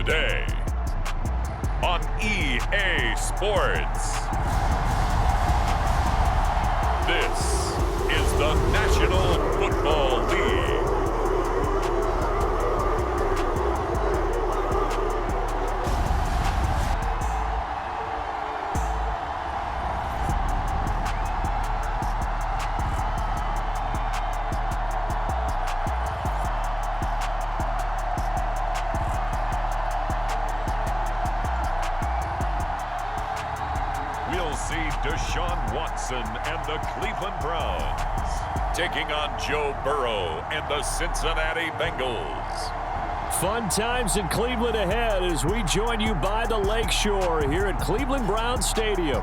today on EA Sports. This is the National Football League. And the Cleveland Browns taking on Joe Burrow and the Cincinnati Bengals. Fun times in Cleveland ahead as we join you by the lakeshore here at Cleveland Browns Stadium.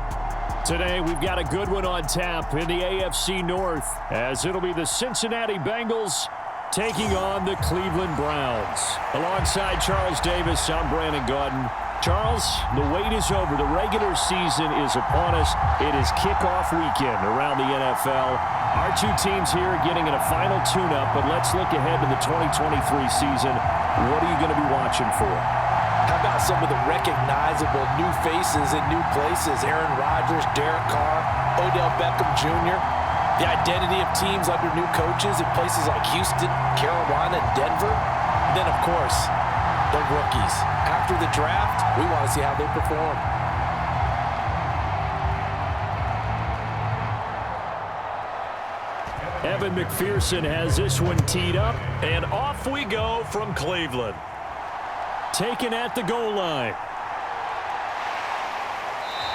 Today we've got a good one on tap in the AFC North as it'll be the Cincinnati Bengals taking on the Cleveland Browns. Alongside Charles Davis, I'm Brandon Gaudin. Charles, the wait is over. The regular season is upon us. It is kickoff weekend around the NFL. Our two teams here getting in a final tune-up, but let's look ahead to the 2023 season. What are you going to be watching for? How about some of the recognizable new faces in new places? Aaron Rodgers, Derek Carr, Odell Beckham Jr., the identity of teams under new coaches in places like Houston, Carolina, Denver. And then, of course, the rookies. After the draft, we want to see how they perform. Evan McPherson has this one teed up, and off we go from Cleveland. Taken at the goal line.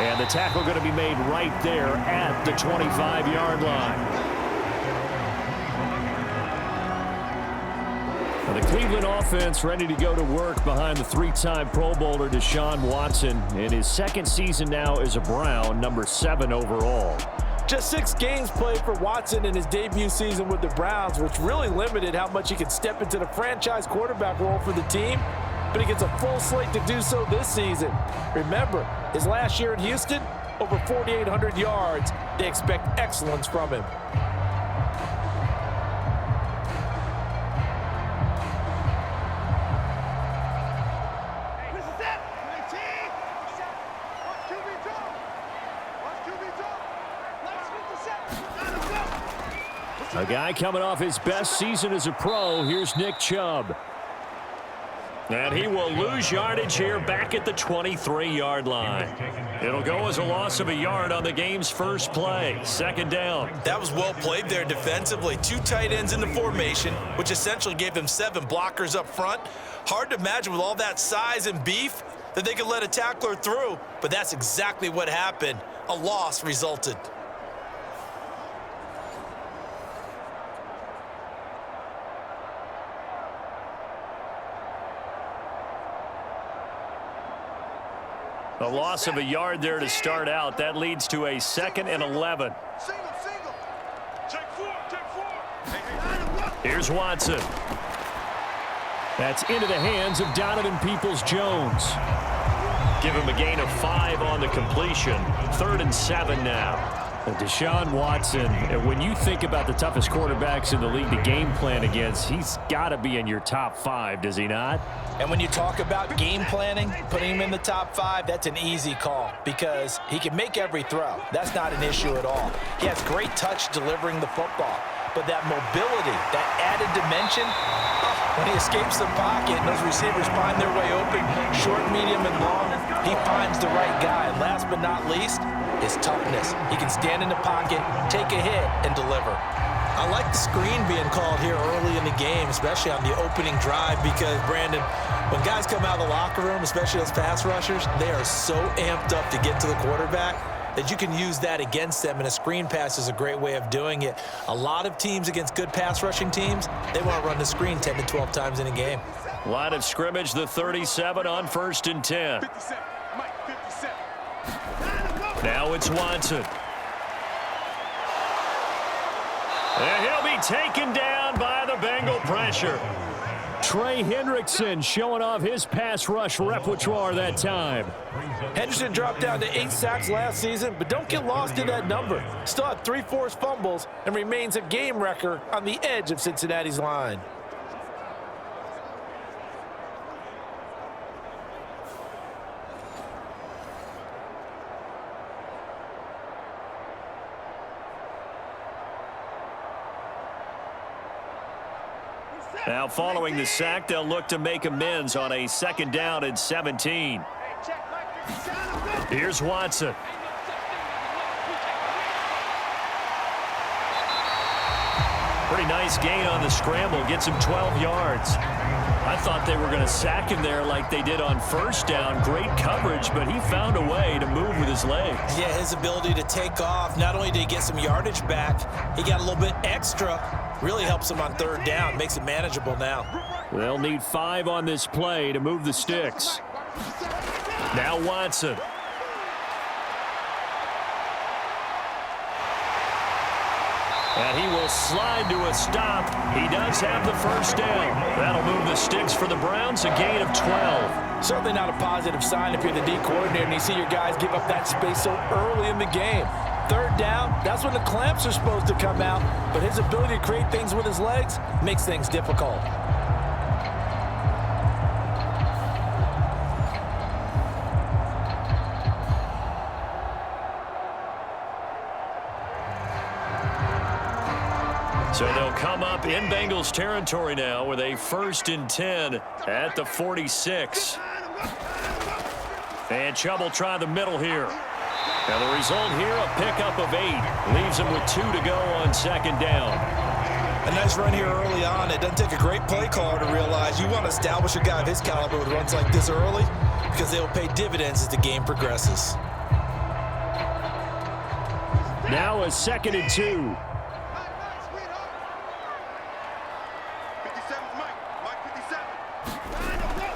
And the tackle going to be made right there at the 25-yard line. The Cleveland offense ready to go to work behind the three-time Pro Bowler Deshaun Watson in his second season now as a Brown, number 7 overall. Just 6 games played for Watson in his debut season with the Browns, which really limited how much he could step into the franchise quarterback role for the team, but he gets a full slate to do so this season. Remember, his last year in Houston, over 4,800 yards. They expect excellence from him. A guy coming off his best season as a pro. Here's Nick Chubb. And he will lose yardage here back at the 23-yard line. It'll go as a loss of a yard on the game's first play. Second down. That was well played there defensively. 2 tight ends in the formation, which essentially gave them 7 blockers up front. Hard to imagine with all that size and beef that they could let a tackler through, but that's exactly what happened. A loss resulted. A loss of a yard there to start out. That leads to a 2nd and 11. Take 4. Here's Watson. That's into the hands of Donovan Peoples-Jones. Give him a gain of 5 on the completion. 3rd and 7 now. Well, Deshaun Watson, when you think about the toughest quarterbacks in the league to game plan against, he's got to be in your top 5, does he not? And when you talk about game planning, putting him in the top 5, that's an easy call because he can make every throw. That's not an issue at all. He has great touch delivering the football. But that mobility, that added dimension, when he escapes the pocket and those receivers find their way open, short, medium, and long, he finds the right guy. And last but not least, his toughness. He can stand in the pocket, take a hit, and deliver. I like the screen being called here early in the game, especially on the opening drive, because, Brandon, when guys come out of the locker room, especially those pass rushers, they are so amped up to get to the quarterback that you can use that against them, and a screen pass is a great way of doing it. A lot of teams against good pass rushing teams, they want to run the screen 10 to 12 times in a game. Line of scrimmage, the 37 on 1st and 10. 57. Mike, 57. Now it's Watson. And he'll be taken down by the Bengal pressure. Trey Hendrickson showing off his pass rush repertoire that time. Henderson dropped down to 8 sacks last season, but don't get lost in that number. Still had 3 forced fumbles and remains a game wrecker on the edge of Cincinnati's line. Now following the sack, they'll look to make amends on a 2nd down and 17. Here's Watson. Pretty nice gain on the scramble. Gets him 12 yards. I thought they were going to sack him there like they did on 1st down. Great coverage, but he found a way to move with his legs. Yeah, his ability to take off. Not only did he get some yardage back, he got a little bit extra. Really helps him on 3rd down. Makes it manageable now. They'll need 5 on this play to move the sticks. Now Watson. And he will slide to a stop. He does have the 1st down. That'll move the sticks for the Browns, a gain of 12. Certainly not a positive sign if you're the D coordinator and you see your guys give up that space so early in the game. 3rd down, that's when the clamps are supposed to come out, but his ability to create things with his legs makes things difficult. So they'll come up in Bengals territory now with a 1st and 10 at the 46. And Chubb will try the middle here. Now the result here, a pickup of 8. Leaves him with 2 to go on 2nd down. A nice run here early on. It doesn't take a great play caller to realize you want to establish a guy of his caliber with runs like this early because they will pay dividends as the game progresses. Now a 2nd and 2.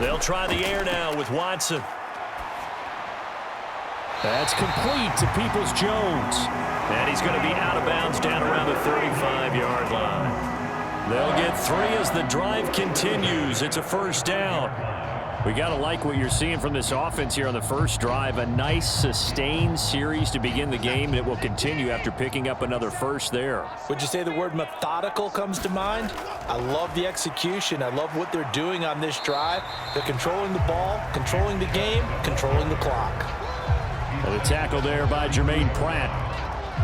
They'll try the air now with Watson. That's complete to Peoples-Jones. And he's going to be out of bounds down around the 35-yard line. They'll get 3 as the drive continues. It's a 1st down. We got to like what you're seeing from this offense here on the 1st drive. A nice sustained series to begin the game, and it will continue after picking up another 1st there. Would you say the word methodical comes to mind? I love the execution. I love what they're doing on this drive. They're controlling the ball, controlling the game, controlling the clock. And the tackle there by Jermaine Pratt.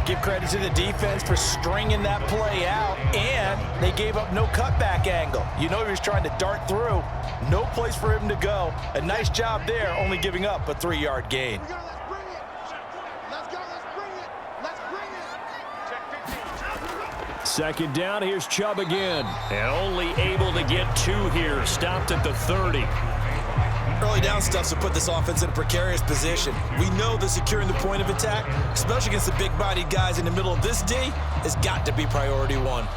Give credit to the defense for stringing that play out, and they gave up no cutback angle. You know he was trying to dart through. No place for him to go. A nice job there, only giving up a 3-yard gain. Second down, here's Chubb again. And only able to get 2 here. Stopped at the 30. Early down stuff to put this offense in a precarious position. We know that securing the point of attack, especially against the big-bodied guys in the middle of this D, has got to be priority 1.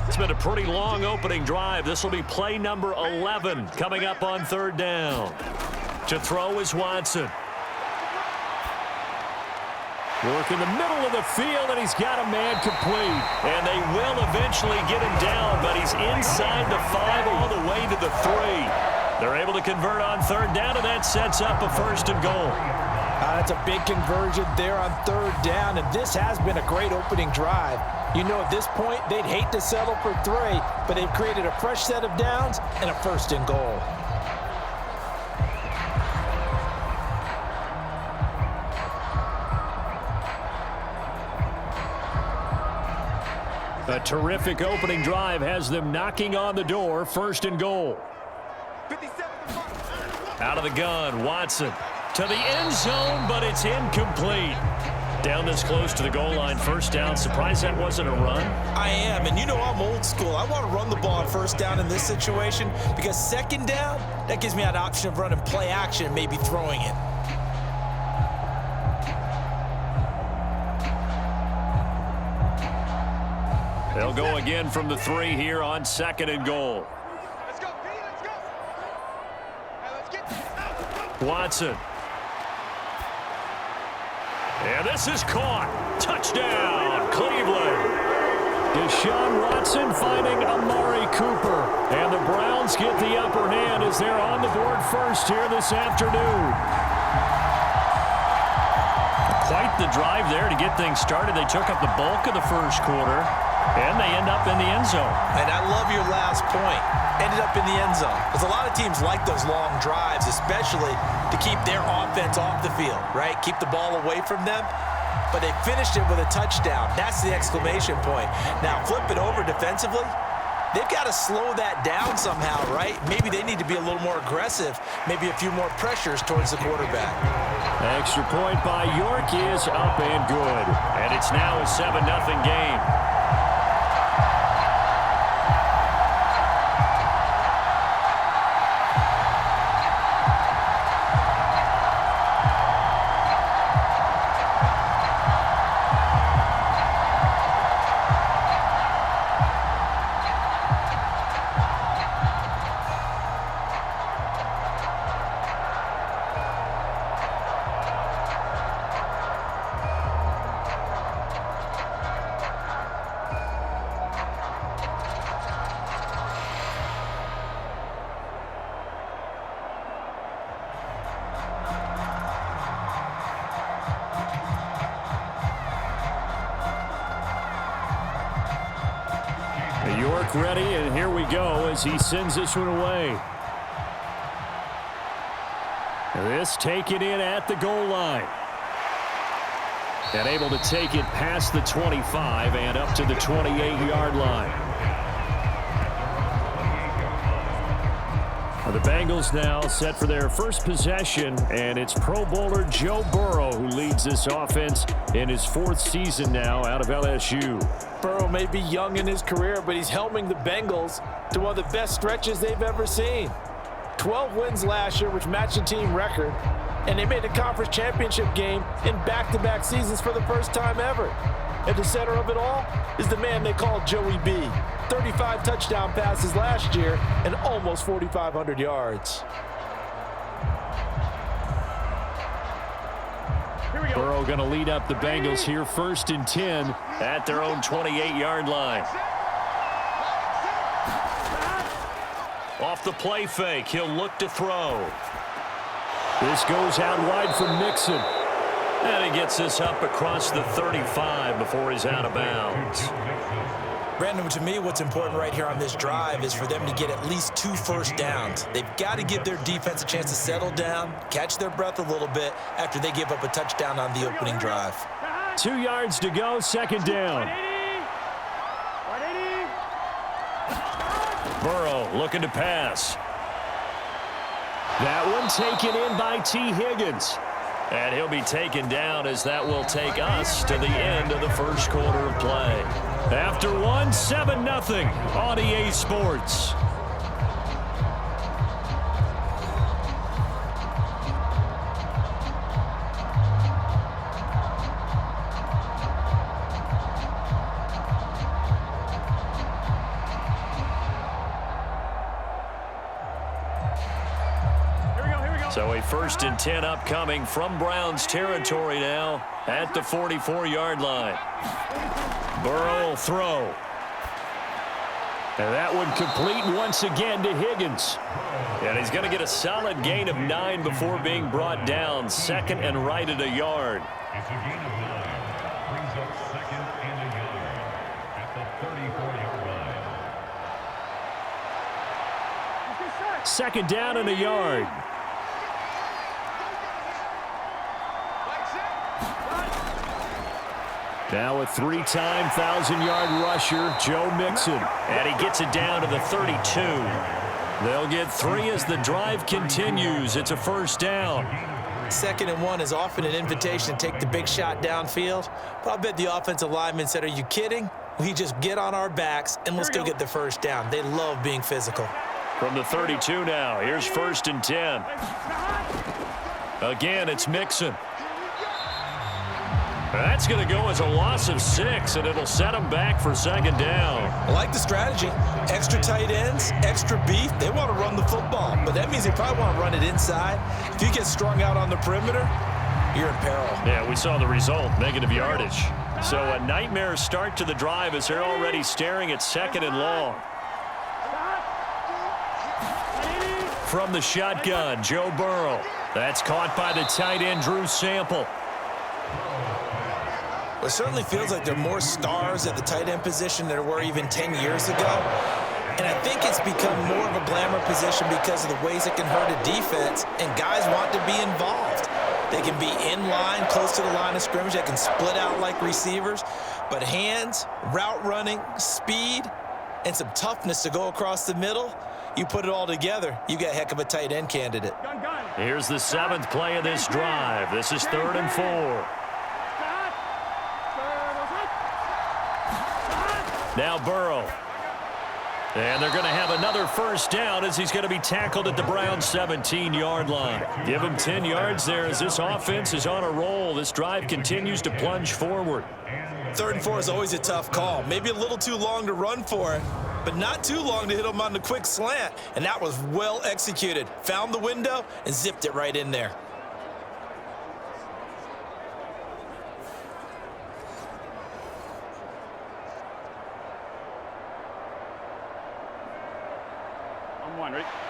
It's been a pretty long opening drive. This will be play number 11 coming up on 3rd down. To throw is Watson. Work in the middle of the field, and he's got a man complete. And they will eventually get him down, but he's inside the 5 all the way to the 3. They're able to convert on 3rd down, and that sets up a 1st and goal. That's a big conversion there on 3rd down, and this has been a great opening drive. You know, at this point, they'd hate to settle for 3, but they've created a fresh set of downs and a 1st and goal. A terrific opening drive has them knocking on the door. 1st and goal. Out of the gun, Watson to the end zone, but it's incomplete. Down this close to the goal line, 1st down. Surprised that wasn't a run? I am, and you know I'm old school. I want to run the ball on 1st down in this situation because 2nd down, that gives me an option of running play action and maybe throwing it. They'll go again from the 3 here on 2nd and goal. Let's go, P, let's go. Hey, let's get Watson. And this is caught. Touchdown, Cleveland. Deshaun Watson finding Amari Cooper. And the Browns get the upper hand as they're on the board first here this afternoon. Quite the drive there to get things started. They took up the bulk of the 1st quarter. And they end up in the end zone. And I love your last point. Ended up in the end zone. Because a lot of teams like those long drives, especially to keep their offense off the field, right? Keep the ball away from them. but they finished it with a touchdown. That's the exclamation point. Now flip it over defensively. They've got to slow that down somehow, right? Maybe they need to be a little more aggressive, maybe a few more pressures towards the quarterback. Extra point by York is up and good. And it's now a 7-0 game. York ready, and here we go as he sends this one away. This taken in at the goal line. And able to take it past the 25 and up to the 28-yard line. The Bengals now set for their first possession, and it's Pro Bowler Joe Burrow who leads this offense in his 4th season now out of LSU. Burrow may be young in his career, but he's helming the Bengals to one of the best stretches they've ever seen. 12 wins last year, which matched the team record, and they made the conference championship game in back-to-back seasons for the first time ever. At the center of it all is the man they call Joey B. 35 touchdown passes last year and almost 4,500 yards. Burrow going to lead up the Bengals here 1st and 10 at their own 28-yard line. Off the play fake, he'll look to throw. This goes out wide for Mixon. And he gets this up across the 35 before he's out of bounds. Brandon, to me, what's important right here on this drive is for them to get at least 2 first downs. They've got to give their defense a chance to settle down, catch their breath a little bit after they give up a touchdown on the opening drive. 2 yards to go, 2nd down. Burrow looking to pass. That one taken in by T. Higgins. And he'll be taken down as that will take us to the end of the first quarter of play. After one, 7-0 on EA Sports. So a 1st and 10 upcoming from Browns territory now at the 44-yard line. Burrow will throw. And that one complete once again to Higgins. And he's going to get a solid gain of 9 before being brought down. 2nd and right at a yard. It's a gain of 9. Brings up 2nd and a yard at the 34-yard line. 2nd down and a yard. Now a 3-time 1,000-yard rusher, Joe Mixon. And he gets it down to the 32. They'll get 3 as the drive continues. It's a 1st down. 2nd and 1 is often an invitation to take the big shot downfield. But I bet the offensive linemen said, are you kidding? We just get on our backs and let's go get the 1st down. They love being physical. From the 32 now, here's 1st and 10. Again, it's Mixon. That's going to go as a loss of 6, and it'll set them back for 2nd down. I like the strategy. Extra tight ends, extra beef. They want to run the football, but that means they probably want to run it inside. If you get strung out on the perimeter, you're in peril. Yeah, we saw the result, negative yardage. So a nightmare start to the drive as they're already staring at 2nd and long. From the shotgun, Joe Burrow. That's caught by the tight end, Drew Sample. Well, it certainly feels like there are more stars at the tight end position than there were even 10 years ago. And I think it's become more of a glamour position because of the ways it can hurt a defense, and guys want to be involved. They can be in line, close to the line of scrimmage. They can split out like receivers. But hands, route running, speed, and some toughness to go across the middle, you put it all together, you got a heck of a tight end candidate. Here's the 7th play of this drive. This is 3rd and 4. Now Burrow. And they're going to have another first down as he's going to be tackled at the Browns' 17-yard line. Give him 10 yards there as this offense is on a roll. This drive continues to plunge forward. 3rd and 4 is always a tough call. Maybe a little too long to run for it, but not too long to hit him on the quick slant. And that was well executed. Found the window and zipped it right in there.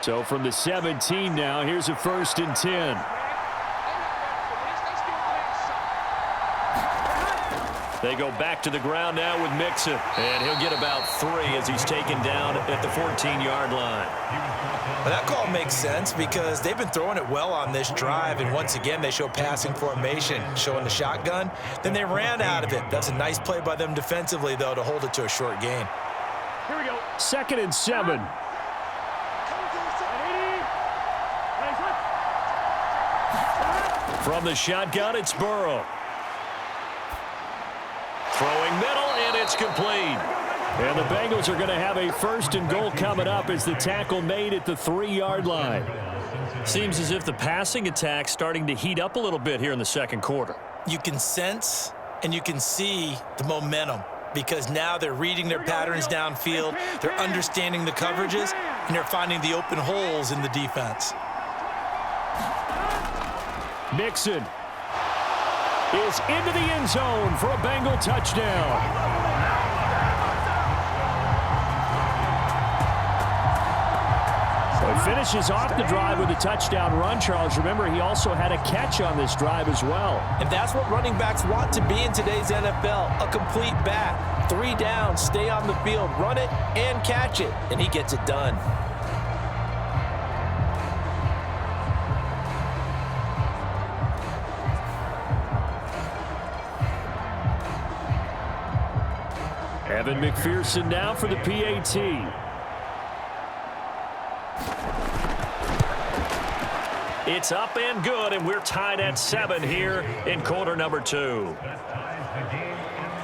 So from the 17 now, here's a 1st and 10. They go back to the ground now with Mixon, and he'll get about 3 as he's taken down at the 14-yard line. Well, that call makes sense because they've been throwing it well on this drive, and once again they show passing formation, showing the shotgun. Then they ran out of it. That's a nice play by them defensively, though, to hold it to a short gain. Here we go. 2nd and 7. From the shotgun, it's Burrow. Throwing middle, and it's complete. And the Bengals are going to have a 1st and goal coming up as the tackle made at the 3-yard line. Seems as if the passing attack's starting to heat up a little bit here in the 2nd quarter. You can sense and you can see the momentum because now they're reading their patterns downfield, they're understanding the coverages, and they're finding the open holes in the defense. Mixon is into the end zone for a Bengal touchdown. So he finishes off the drive with a touchdown run, Charles. Remember, he also had a catch on this drive as well. And that's what running backs want to be in today's NFL, a complete back. 3 down, stay on the field, run it, and catch it, and he gets it done. Evan McPherson now for the PAT. It's up and good, and we're tied at 7 here in quarter number 2.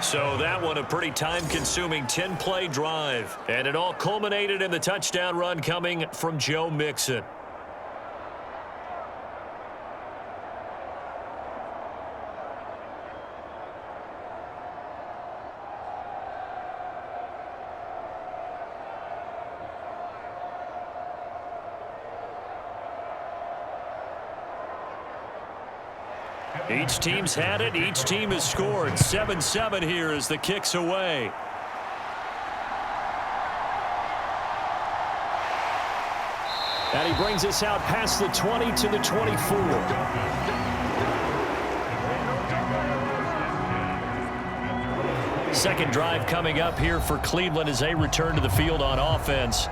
So that one a pretty time-consuming 10-play drive. And it all culminated in the touchdown run coming from Joe Mixon. Each team's had it. Each team has scored. 7-7 here as the kick's away. And he brings us out past the 20 to the 24. Second drive coming up here for Cleveland as they return to the field on offense.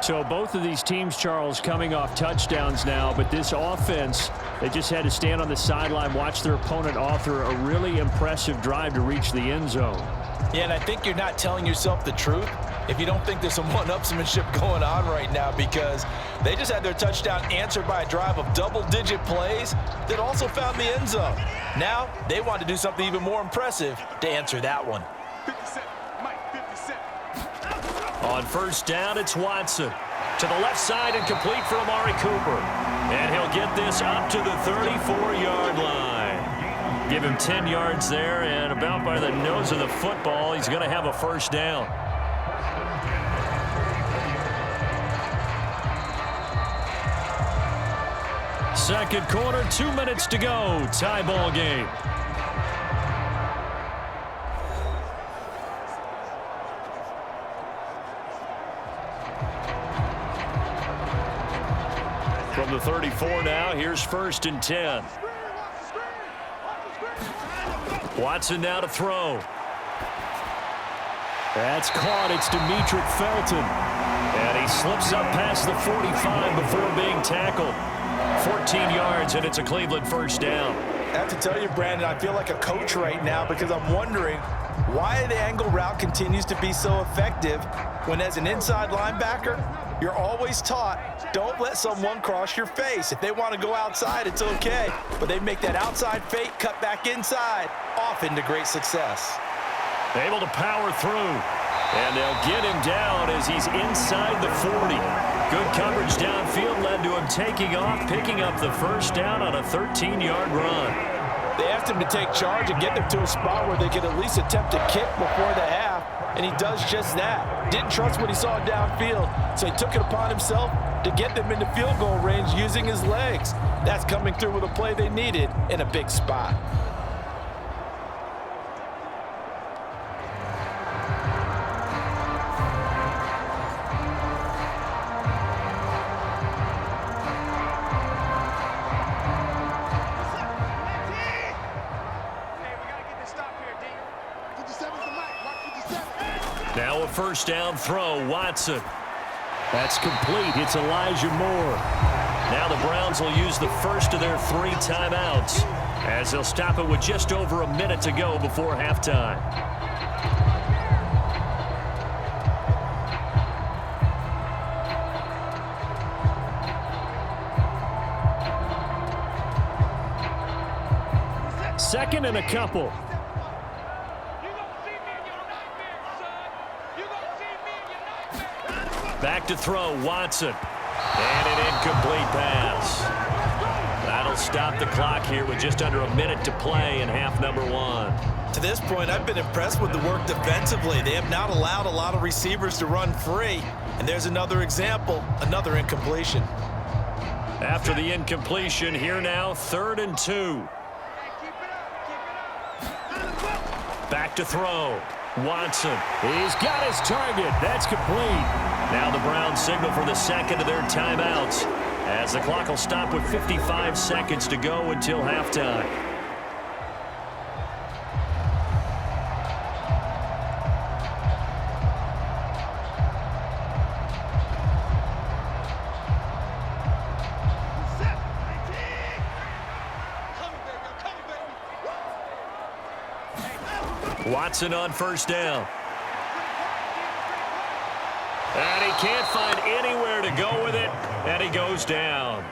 So both of these teams, Charles, coming off touchdowns now, but this offense, they just had to stand on the sideline, watch their opponent author a really impressive drive to reach the end zone. Yeah, and I think you're not telling yourself the truth if you don't think there's some one-upsmanship going on right now, because they just had their touchdown answered by a drive of double-digit plays that also found the end zone. Now they want to do something even more impressive to answer that one. 57, Mike, 57. On first down, it's Watson. To the left side and complete for Amari Cooper. And he'll get this up to the 34-yard line. Give him 10 yards there, and about by the nose of the football, he's going to have a first down. Second quarter, 2 minutes to go. Tie ball game. From the 34 now, here's 1st and 10. Watson now to throw. That's caught. It's Demetric Felton. And he slips up past the 45 before being tackled. 14 yards, and it's a Cleveland first down. I have to tell you, Brandon, I feel like a coach right now because I'm wondering why the angle route continues to be so effective when, as an inside linebacker, you're always taught, don't let someone cross your face. If they want to go outside, it's okay. But they make that outside fake, cut back inside, off into great success. Able to power through. And they'll get him down as he's inside the 40. Good coverage downfield led to him taking off, picking up the first down on a 13-yard run. They asked him to take charge and get them to a spot where they could at least attempt to kick before the half, and he does just that. Didn't trust what he saw downfield, so he took it upon himself to get them into field goal range using his legs. That's coming through with a play they needed in a big spot. Now a first down throw, Watson. That's complete. It's Elijah Moore. Now the Browns will use the first of their 3 timeouts as they'll stop it with just over a minute to go before halftime. Second and a couple. Back to throw, Watson. And an incomplete pass. That'll stop the clock here with just under a minute to play in half number 1. To this point, I've been impressed with the work defensively. They have not allowed a lot of receivers to run free. And there's another example, another incompletion. After the incompletion, here now, 3rd and 2. Back to throw. Watson. He's got his target. That's complete. Now the Browns signal for the second of their timeouts as the clock will stop with 55 seconds to go until halftime. Watson on first down. And he can't find anywhere to go with it, and he goes down.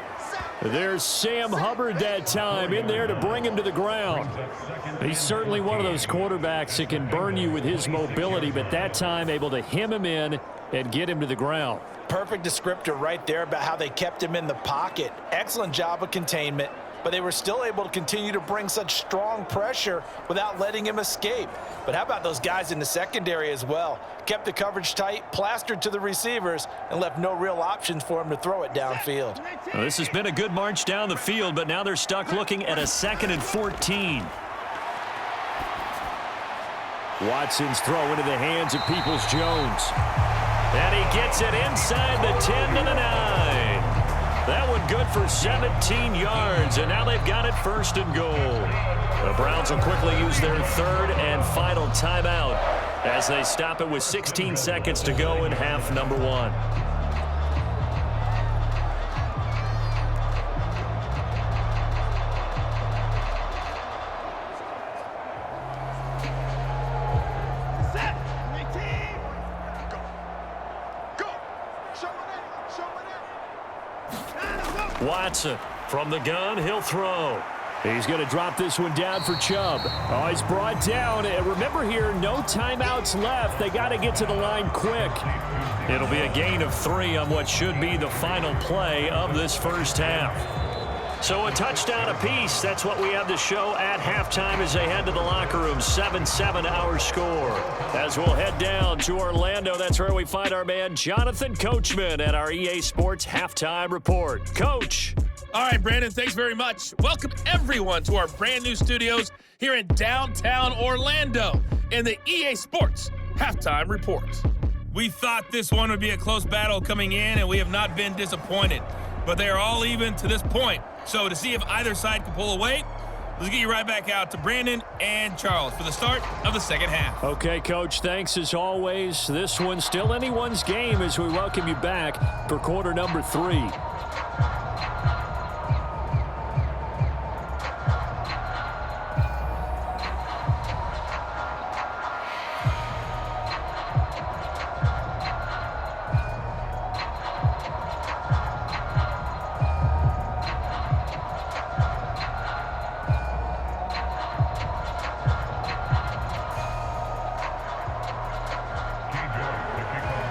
There's Sam Hubbard that time in there to bring him to the ground. He's certainly one of those quarterbacks that can burn you with his mobility, but that time able to hem him in and get him to the ground. Perfect descriptor right there about how they kept him in the pocket. Excellent job of containment, but they were still able to continue to bring such strong pressure without letting him escape. But how about those guys in the secondary as well? Kept the coverage tight, plastered to the receivers, and left no real options for him to throw it downfield. Well, this has been a good march down the field, but now they're stuck looking at a 2nd and 14. Watson's throw into the hands of Peoples-Jones. And he gets it inside the 10 to the 9. That one good for 17 yards, and now they've got it 1st and goal. The Browns will quickly use their 3rd and final timeout as they stop it with 16 seconds to go in half number 1. Watson from the gun, he'll throw. He's going to drop this one down for Chubb. Oh, he's brought down. And remember here, no timeouts left. They got to get to the line quick. It'll be a gain of 3 on what should be the final play of this first half. So a touchdown apiece. That's what we have to show at halftime as they head to the locker room. 7-7 our score. As we'll head down to Orlando, that's where we find our man Jonathan Coachman at our EA Sports Halftime Report. Coach. All right, Brandon, thanks very much. Welcome, everyone, to our brand new studios here in downtown Orlando in the EA Sports Halftime Report. We thought this one would be a close battle coming in, and we have not been disappointed. But they are all even to this point. So to see if either side can pull away, let's get you right back out to Brandon and Charles for the start of the second half. Okay, Coach, thanks as always. This one's still anyone's game as we welcome you back for quarter number 3.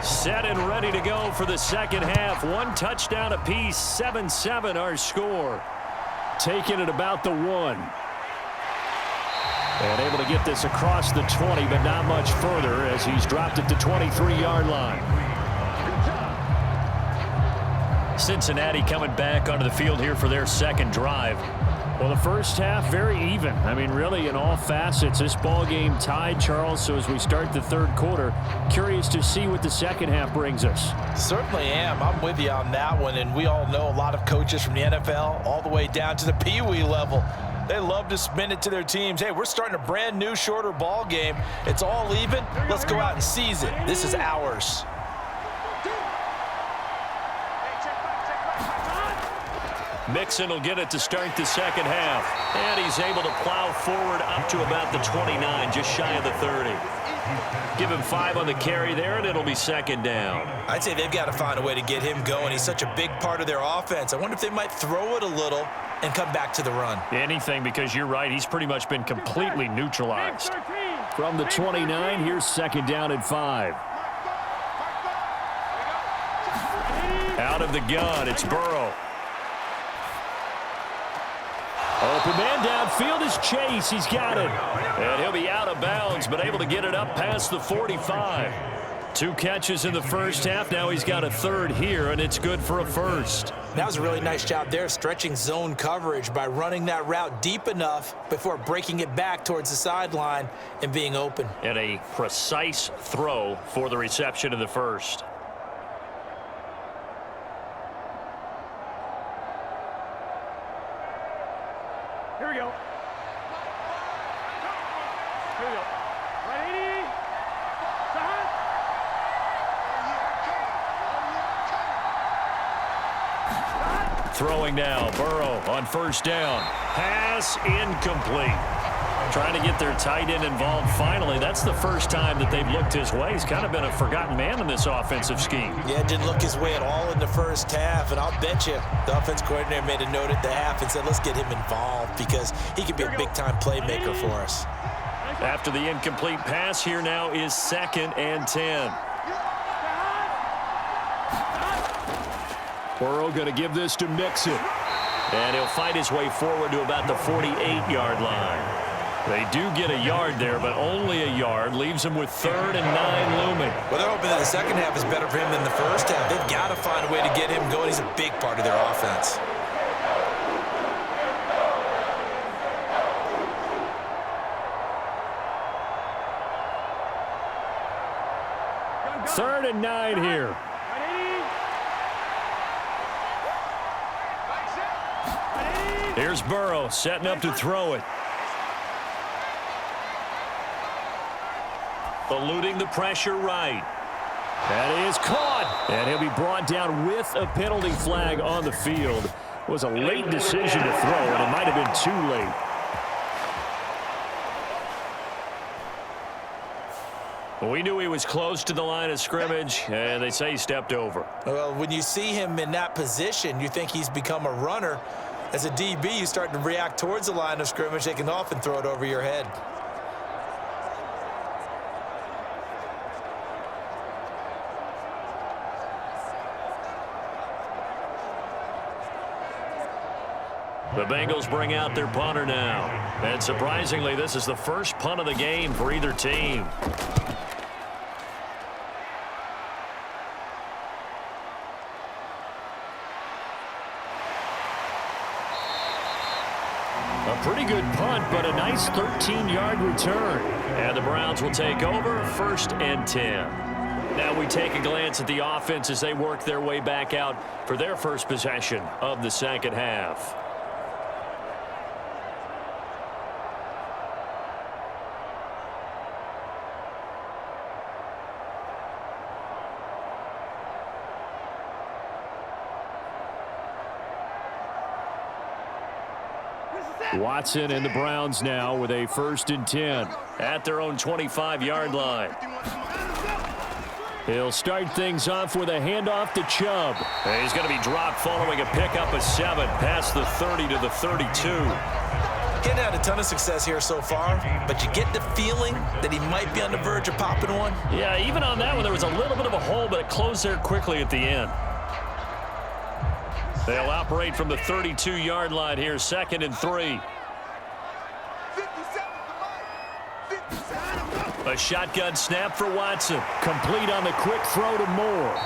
Set and ready to go for the second half. One touchdown apiece, 7-7 our score. Taking it about the 1. And able to get this across the 20, but not much further as he's dropped it to 23-yard line. Cincinnati coming back onto the field here for their second drive. Well, the first half, very even. I mean, really, in all facets, this ball game tied, Charles. So as we start the third quarter, curious to see what the second half brings us. Certainly am. I'm with you on that one. And we all know a lot of coaches from the NFL all the way down to the Pee Wee level. They love to spin it to their teams. Hey, we're starting a brand new, shorter ball game. It's all even. Let's go out and seize it. This is ours. Mixon will get it to start the second half. And he's able to plow forward up to about the 29, just shy of the 30. Give him 5 on the carry there, and it'll be second down. I'd say they've got to find a way to get him going. He's such a big part of their offense. I wonder if they might throw it a little and come back to the run. Anything, because you're right. He's pretty much been completely neutralized. From the 29, here's second down and 5. Out of the gun, it's Burrow. Open man downfield is Chase. He's got it. And he'll be out of bounds, but able to get it up past the 45. 2 catches in the first half. Now he's got a third here, and it's good for a first. That was a really nice job there, stretching zone coverage by running that route deep enough before breaking it back towards the sideline and being open. And a precise throw for the reception in the first. Here we go. Here we go. Ready? Start. Throwing now, Burrow on first down. Pass incomplete. Trying to get their tight end involved finally. That's the first time that they've looked his way. He's kind of been a forgotten man in this offensive scheme. Yeah, didn't look his way at all in the first half, and I'll bet you the offense coordinator made a note at the half and said, let's get him involved because he could be a big-time playmaker for us. After the incomplete pass, here now is second and 10. Burrow going to give this to Mixon. And he'll fight his way forward to about the 48-yard line. They do get a yard there, but only a yard. Leaves him with 3rd and 9 looming. Well, they're hoping that the second half is better for him than the first half. They've got to find a way to get him going. He's a big part of their offense. Third and 9 here. Here's Burrow setting up to throw it. Eluding the pressure right. That is caught. And he'll be brought down with a penalty flag on the field. It was a late decision to throw, and it might have been too late. We knew he was close to the line of scrimmage, and they say he stepped over. Well, when you see him in that position, you think he's become a runner. As a DB, you start to react towards the line of scrimmage. They can often throw it over your head. The Bengals bring out their punter now. And surprisingly, this is the first punt of the game for either team. A pretty good punt, but a nice 13-yard return. And the Browns will take over 1st and 10. Now we take a glance at the offense as they work their way back out for their first possession of the second half. Watson and the Browns now with a 1st and 10 at their own 25-yard line. He'll start things off with a handoff to Chubb. And he's going to be dropped following a pickup of 7 past the 30 to the 32. He hasn't had a ton of success here so far, but you get the feeling that he might be on the verge of popping one. Yeah, even on that one, there was a little bit of a hole, but it closed there quickly at the end. They'll operate from the 32-yard line here, 2nd and 3. A shotgun snap for Watson. Complete on the quick throw to Moore.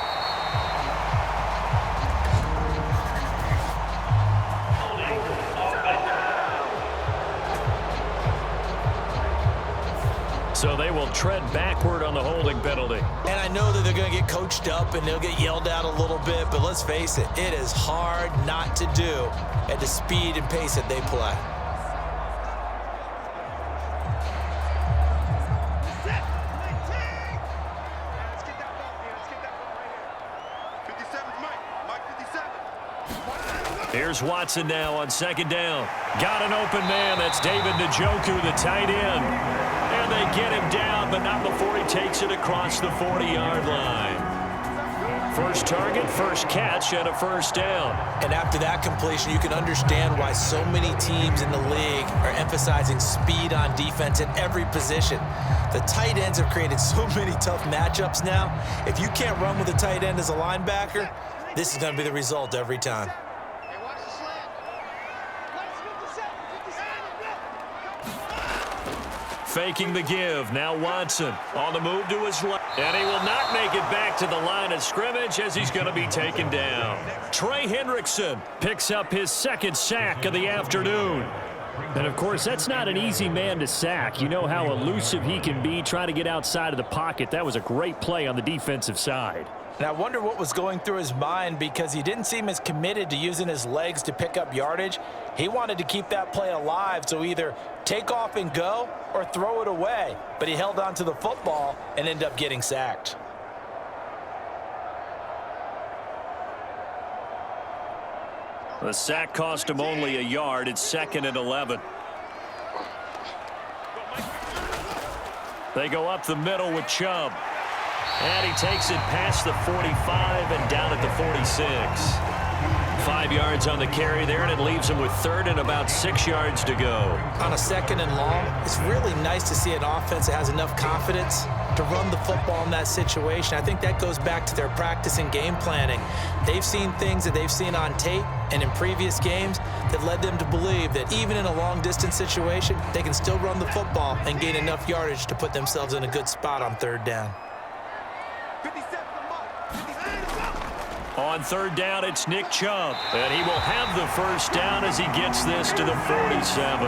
So they will tread backward on the holding penalty. And I know that they're going to get coached up and they'll get yelled at a little bit, but let's face it, it is hard not to do at the speed and pace that they play. Here's Watson now on 2nd down. Got an open man. That's David Njoku, the tight end. And they get him down, but not before he takes it across the 40-yard line. First target, first catch, and a first down. And after that completion, you can understand why so many teams in the league are emphasizing speed on defense in every position. The tight ends have created so many tough matchups now. If you can't run with a tight end as a linebacker, this is going to be the result every time. Faking the give. Now Watson on the move to his left. And he will not make it back to the line of scrimmage as he's going to be taken down. Trey Hendrickson picks up his 2nd sack of the afternoon. And, of course, that's not an easy man to sack. You know how elusive he can be trying to get outside of the pocket. That was a great play on the defensive side. And I wonder what was going through his mind because he didn't seem as committed to using his legs to pick up yardage. He wanted to keep that play alive, so either take off and go or throw it away. But he held on to the football and ended up getting sacked. The sack cost him only a yard. It's 2nd and 11. They go up the middle with Chubb. And he takes it past the 45 and down at the 46. 5 yards on the carry there, and it leaves him with 3rd and about 6 yards to go. On a 2nd and long, it's really nice to see an offense that has enough confidence to run the football in that situation. I think that goes back to their practice and game planning. They've seen things that they've seen on tape and in previous games that led them to believe that even in a long-distance situation, they can still run the football and gain enough yardage to put themselves in a good spot on 3rd down. On 3rd down, it's Nick Chubb, and he will have the first down as he gets this to the 47.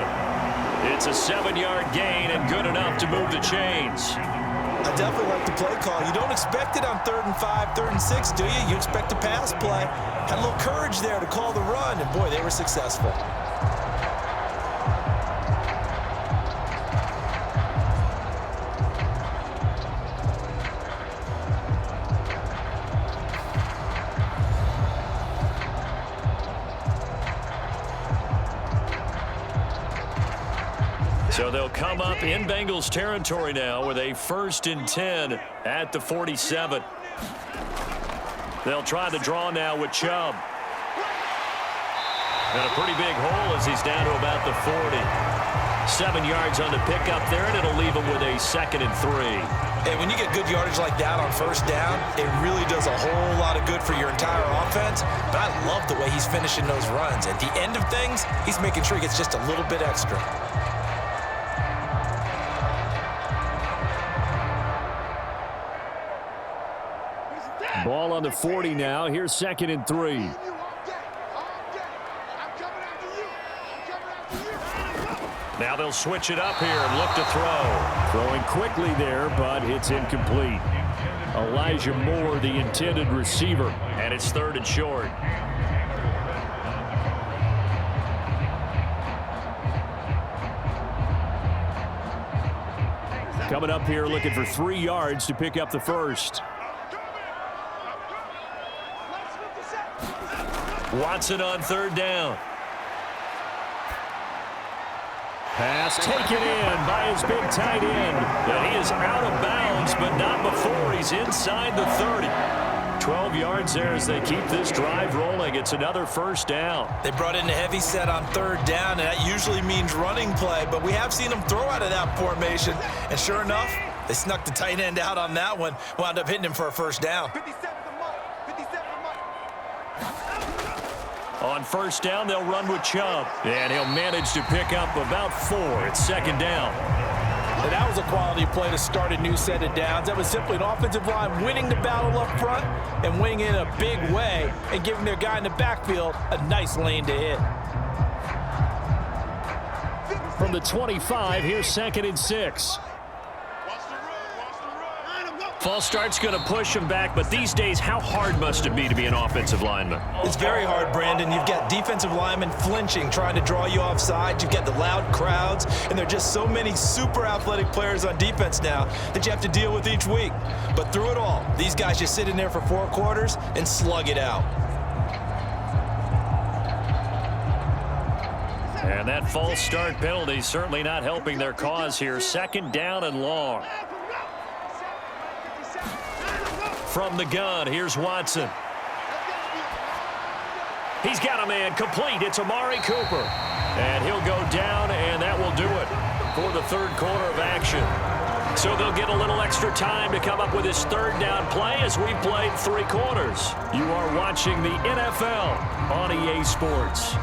It's a 7-yard gain and good enough to move the chains. I definitely like the play call. You don't expect it on 3rd and 5, 3rd and 6, do you? You expect a pass play. Had a little courage there to call the run, and boy, they were successful. So they'll come up in Bengals territory now with a 1st and 10 at the 47. They'll try the draw now with Chubb. And a pretty big hole as he's down to about the 40. 7 yards on the pickup there, and it'll leave him with a 2nd and 3. And when you get good yardage like that on 1st down, it really does a whole lot of good for your entire offense. But I love the way he's finishing those runs. At the end of things, he's making sure he gets just a little bit extra. Ball on the 40 now. Here's 2nd and 3. Now they'll switch it up here and look to throw. Throwing quickly there, but it's incomplete. Elijah Moore, the intended receiver, and it's 3rd and short. Coming up here looking for 3 yards to pick up the first. Watson on 3rd down. Pass taken in by his big tight end. And he is out of bounds, but not before he's inside the 30. 12 yards there as they keep this drive rolling. It's another first down. They brought in a heavy set on third down, and that usually means running play, but we have seen them throw out of that formation, and sure enough, they snuck the tight end out on that one, wound up hitting him for a first down. 57 to Mike. 57 to Mike. On first down, they'll run with Chubb, and he'll manage to pick up about 4. It's second down. And that was a quality play to start a new set of downs. That was simply an offensive line winning the battle up front and winning in a big way and giving their guy in the backfield a nice lane to hit. From the 25, here's 2nd and 6. False start's going to push him back, but these days, how hard must it be to be an offensive lineman? It's very hard, Brandon. You've got defensive linemen flinching, trying to draw you off sides. You've got the loud crowds, and there are just so many super athletic players on defense now that you have to deal with each week. But through it all, these guys just sit in there for 4 quarters and slug it out. And that false start penalty certainly not helping their cause here. 2nd down and long. From the gun, here's Watson. He's got a man complete. It's Amari Cooper. And he'll go down, and that will do it for the 3rd quarter of action. So they'll get a little extra time to come up with his 3rd down play as we played 3 quarters. You are watching the NFL on EA Sports.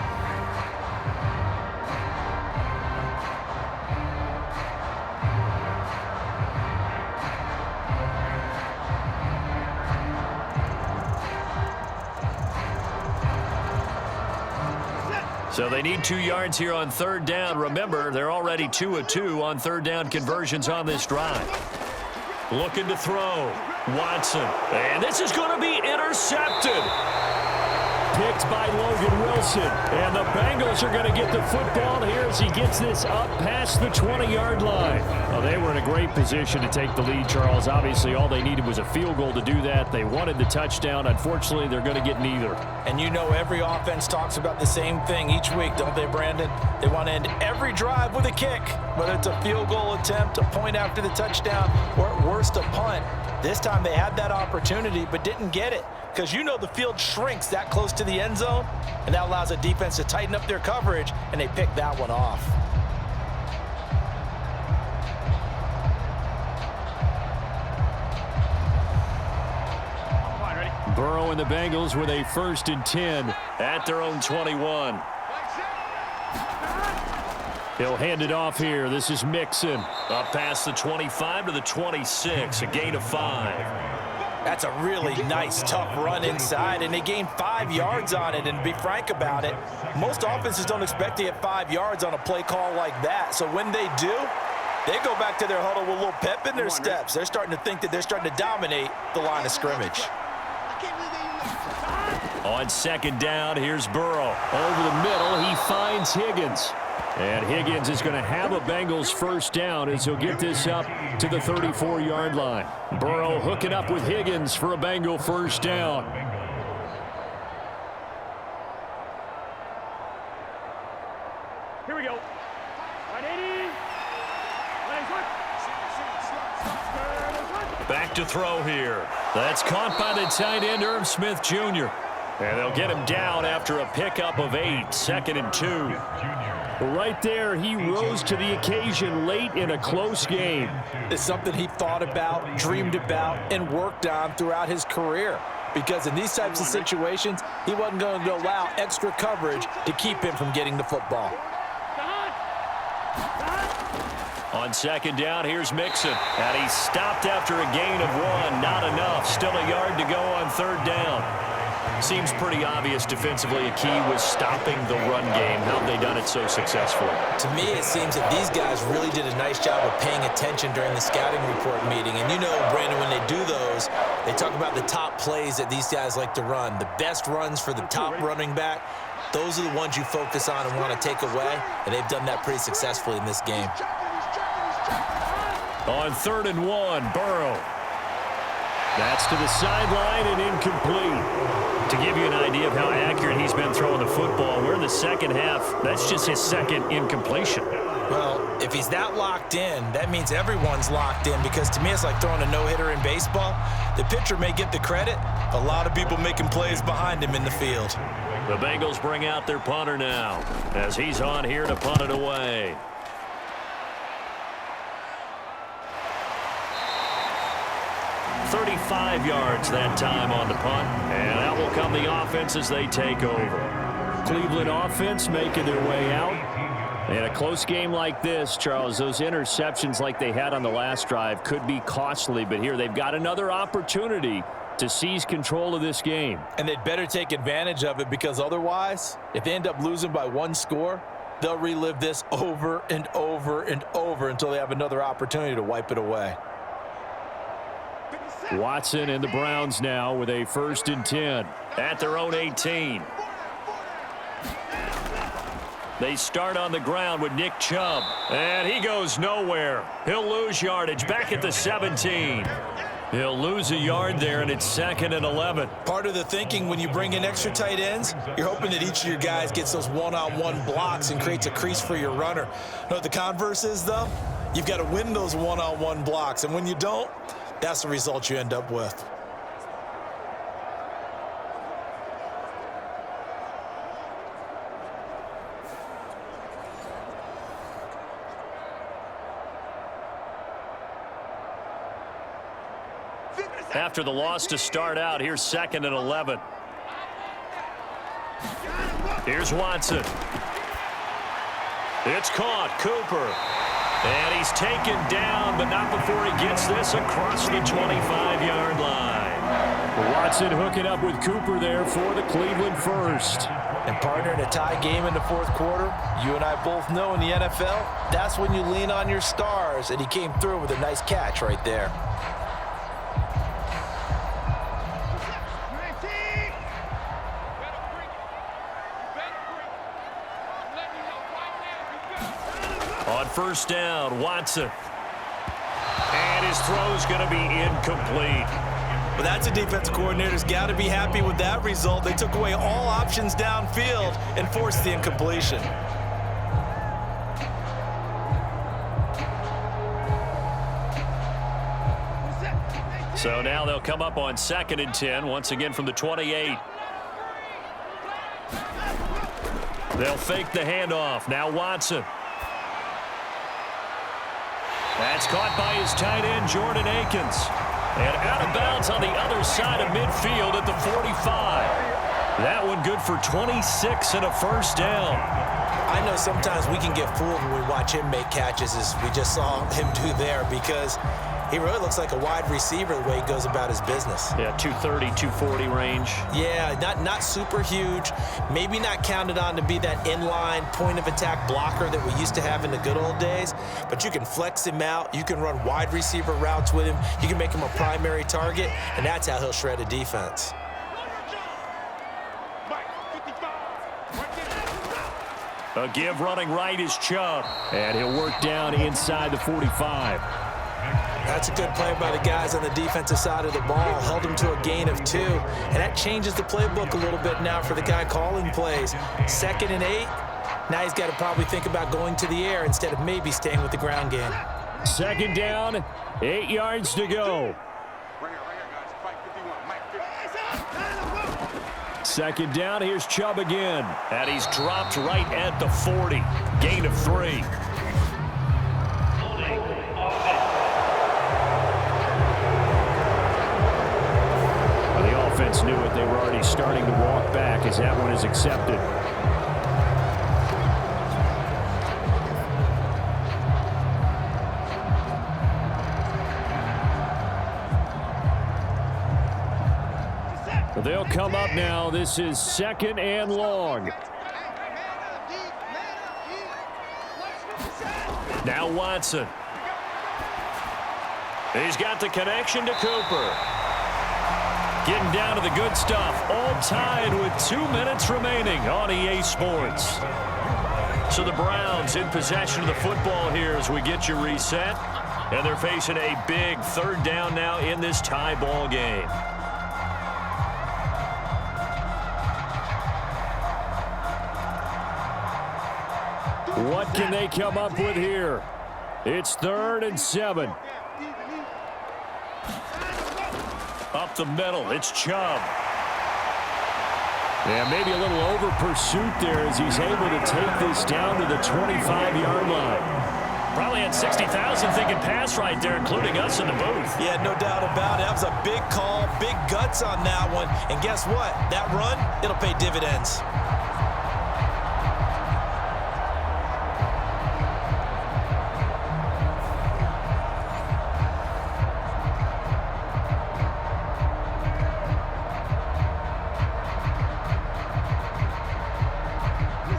So they need 2 yards here on 3rd down. Remember, they're already 2 of 2 on 3rd down conversions on this drive. Looking to throw. Watson. And this is going to be intercepted. Picked by Logan Wilson. And the Bengals are going to get the football here as he gets this up past the 20-yard line. Well, they were in a great position to take the lead, Charles. Obviously, all they needed was a field goal to do that. They wanted the touchdown. Unfortunately, they're going to get neither. And you know every offense talks about the same thing each week, don't they, Brandon? They want to end every drive with a kick, whether it's a field goal attempt, a point after the touchdown, or at worst, a punt. This time they had that opportunity but didn't get it because you know the field shrinks that close to the end zone, and that allows a defense to tighten up their coverage, and they pick that one off. Burrow and the Bengals with a 1st and 10 at their own 21. He'll hand it off here. This is Mixon. Up past the 25 to the 26, a gain of 5. That's a really nice, tough run inside, and they gained 5 yards on it. And to be frank about it, most offenses don't expect to get 5 yards on a play call like that. So when they do, they go back to their huddle with a little pep in their steps. They're starting to think that they're starting to dominate the line of scrimmage. On 2nd down, here's Burrow. Over the middle, he finds Higgins. And Higgins is going to have a Bengals 1st down as he'll get this up to the 34-yard line. Burrow hooking up with Higgins for a Bengal 1st down. Here we go. 180. Back to throw here. That's caught by the tight end, Irv Smith Jr. And they'll get him down after a pickup of 8, 2nd and 2. Right there, he rose to the occasion late in a close game. It's something he thought about, dreamed about, and worked on throughout his career. Because in these types of situations, he wasn't going to allow extra coverage to keep him from getting the football. On 2nd down, here's Mixon. And he stopped after a gain of 1. Not enough. Still a yard to go on 3rd down. Seems pretty obvious defensively a key was stopping the run game. How have they done it so successfully? To me, it seems that these guys really did a nice job of paying attention during the scouting report meeting. And you know, Brandon, when they do those, they talk about the top plays that these guys like to run. The best runs for the top running back. Those are the ones you focus on and want to take away. And they've done that pretty successfully in this game. On 3rd and 1, Burrow. That's to the sideline and incomplete. To give you an idea of how accurate he's been throwing the football, we're in the 2nd half. That's just his 2nd incompletion. Well, if he's that locked in, that means everyone's locked in, because to me it's like throwing a no-hitter in baseball. The pitcher may get the credit, a lot of people making plays behind him in the field. The Bengals bring out their punter now as he's on here to punt it away. "35 yards that time on the punt, and out will come the offense as they take over. Cleveland offense making their way out. In a close game like this, Charles, those interceptions like they had on the last drive could be costly, but here they've got another opportunity to seize control of this game. And they'd better take advantage of it, because otherwise, if they end up losing by one score, they'll relive this over and over and over until they have another opportunity to wipe it away. Watson and the Browns now with a 1st and 10 at their own 18. They start on the ground with Nick Chubb, and he goes nowhere. He'll lose yardage back at the 17. He'll lose a yard there, and it's 2nd and 11. Part of the thinking when you bring in extra tight ends, you're hoping that each of your guys gets those one-on-one blocks and creates a crease for your runner. You know what the converse is, though? You've got to win those one-on-one blocks, and when you don't, that's the result you end up with. After the loss to start out, here's 2nd and 11. Here's Watson. It's caught. Cooper. And he's taken down, but not before he gets this across the 25-yard line. Watson hooking up with Cooper there for the Cleveland 1st. And partner, in a tie game in the 4th quarter, you and I both know in the NFL, that's when you lean on your stars, and he came through with a nice catch right there. On 1st down, Watson. And his throw's going to be incomplete. Well, that's a defensive coordinator's got to be happy with that result. They took away all options downfield and forced the incompletion. So now they'll come up on 2nd and 10, once again from the 28. They'll fake the handoff. Now Watson. That's caught by his tight end, Jordan Akins. And out of bounds on the other side of midfield at the 45. That one good for 26 and a 1st down. I know sometimes we can get fooled when we watch him make catches, as we just saw him do there, because he really looks like a wide receiver the way he goes about his business. Yeah, 230, 240 range. Yeah, not super huge. Maybe not counted on to be that inline point-of-attack blocker that we used to have in the good old days. But you can flex him out. You can run wide receiver routes with him. You can make him a primary target, and that's how he'll shred a defense. A give running right is Chubb. And he'll work down inside the 45. That's a good play by the guys on the defensive side of the ball. Held him to a gain of 2. And that changes the playbook a little bit now for the guy calling plays. 2nd and 8. Now he's got to probably think about going to the air instead of maybe staying with the ground game. 2nd down, 8 yards to go. 2nd down, here's Chubb again. And he's dropped right at the 40. Gain of 3. The offense knew it. They were already starting to walk back as that one is accepted. They'll come up now. This is 2nd and long. Now Watson. He's got the connection to Cooper. Getting down to the good stuff. All tied with 2 minutes remaining on EA Sports. So the Browns in possession of the football here as we get you reset. And they're facing a big 3rd down now in this tie ball game. What can they come up with here? It's 3rd and 7. Up the middle, it's Chubb. And maybe a little over pursuit there as he's able to take this down to the 25-yard line. Probably had 60,000 thinking pass right there, including us in the booth. Yeah, no doubt about it. That was a big call, big guts on that one. And guess what? That run, it'll pay dividends.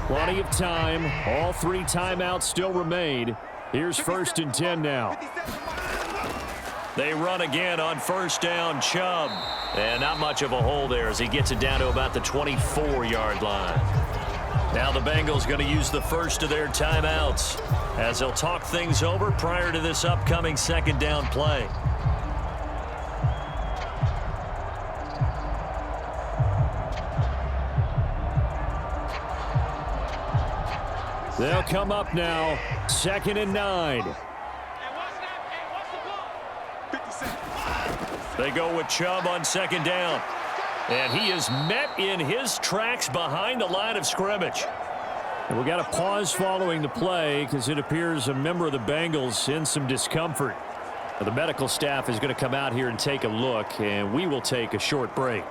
Plenty of time. All 3 timeouts still remain. Here's 1st and 10 now. They run again on 1st down, Chubb. And not much of a hole there as he gets it down to about the 24-yard line. Now the Bengals going to use the first of their timeouts as they'll talk things over prior to this upcoming 2nd down play. They'll come up now, 2nd and 9. They go with Chubb on 2nd down. And he is met in his tracks behind the line of scrimmage. And we got a pause following the play because it appears a member of the Bengals in some discomfort. The medical staff is going to come out here and take a look, and we will take a short break.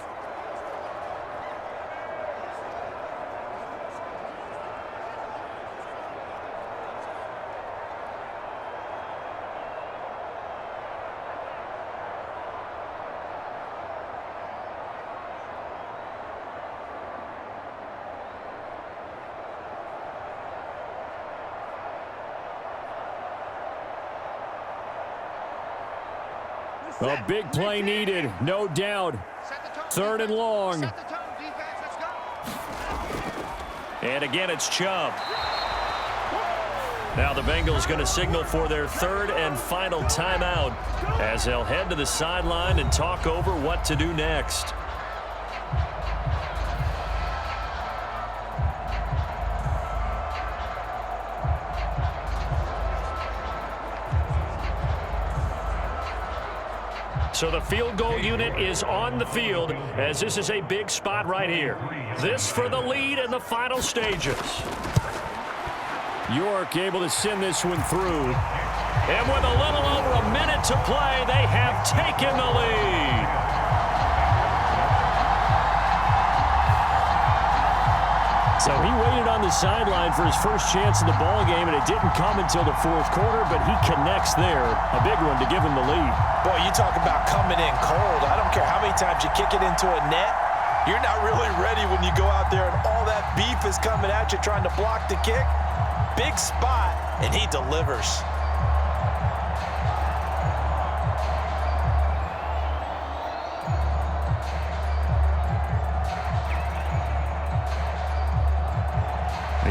A big play needed, no doubt. 3rd and long. And again, it's Chubb. Now the Bengals going to signal for their 3rd and final timeout as they'll head to the sideline and talk over what to do next. So the field goal unit is on the field as this is a big spot right here. This for the lead in the final stages. York able to send this one through. And with a little over a minute to play, they have taken the lead. So he waited on the sideline for his first chance in the ball game, and it didn't come until the 4th quarter, but he connects there. A big one to give him the lead. Boy, you talk about coming in cold. I don't care how many times you kick it into a net. You're not really ready when you go out there and all that beef is coming at you trying to block the kick. Big spot, and he delivers.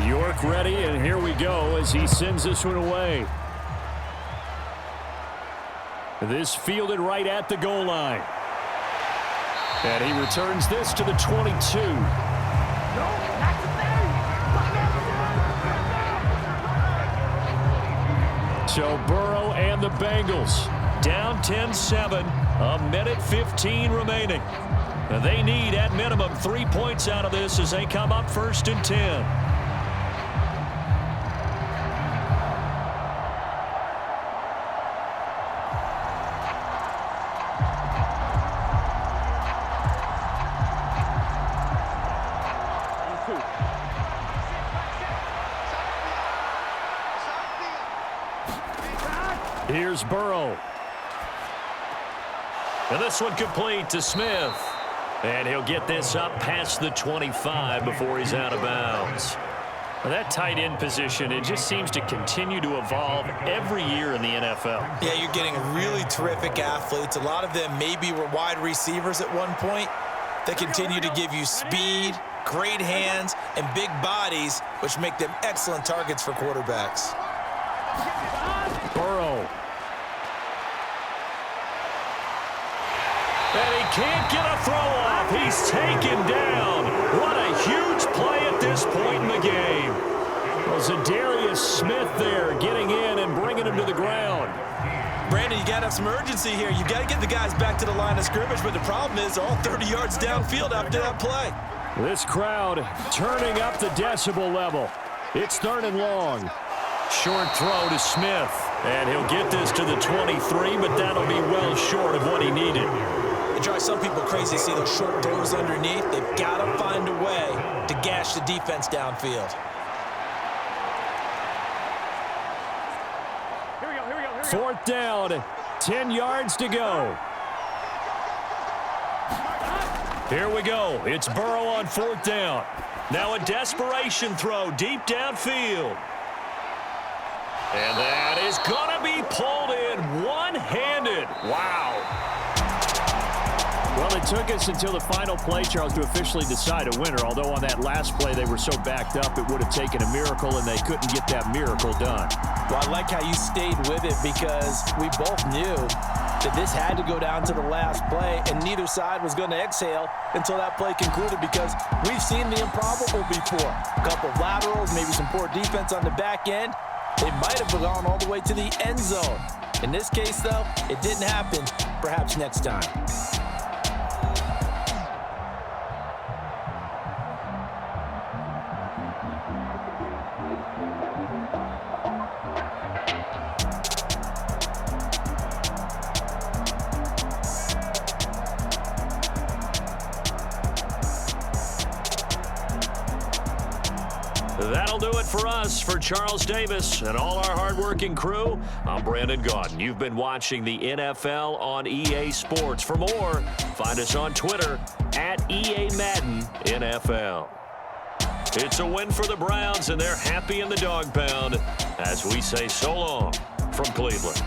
York ready, and here we go as he sends this one away. This fielded right at the goal line. And he returns this to the 22. So Burrow and the Bengals down 10-7, a minute 15 remaining. They need at minimum 3 points out of this as they come up 1st and 10. Here's Burrow. And this one complete to Smith. And he'll get this up past the 25 before he's out of bounds. Well, that tight end position, it just seems to continue to evolve every year in the NFL. Yeah, you're getting really terrific athletes. A lot of them maybe were wide receivers at one point. They continue to give you speed, great hands, and big bodies, which make them excellent targets for quarterbacks. Burrow. And he can't get a throw off. He's taken down. What a huge play at this point in the game. Well, Zadarius Smith there getting in and bringing him to the ground. Brandon, you got to have some urgency here. You got to get the guys back to the line of scrimmage, but the problem is all 30 yards downfield after that play. This crowd turning up the decibel level. It's 3rd and long. Short throw to Smith, and he'll get this to the 23, but that'll be well short of what he needed. It drives some people crazy to see those short throws underneath. They've got to find a way to gash the defense downfield. Here we go. 4th down, 10 yards to go. Here we go. It's Burrow on 4th down. Now a desperation throw deep downfield. And that is going to be pulled in one-handed. Wow. Well, it took us until the final play, Charles, to officially decide a winner. Although on that last play they were so backed up, it would have taken a miracle, and they couldn't get that miracle done. Well, I like how you stayed with it because we both knew that this had to go down to the last play, and neither side was going to exhale until that play concluded because we've seen the improbable before. A couple of laterals, maybe some poor defense on the back end. They might have gone all the way to the end zone. In this case, though, it didn't happen. Perhaps next time. That'll do it for us. For Charles Davis and all our hardworking crew, I'm Brandon Gaudin. You've been watching the NFL on EA Sports. For more, find us on Twitter at EA Madden NFL. It's a win for the Browns, and they're happy in the dog pound as we say so long from Cleveland.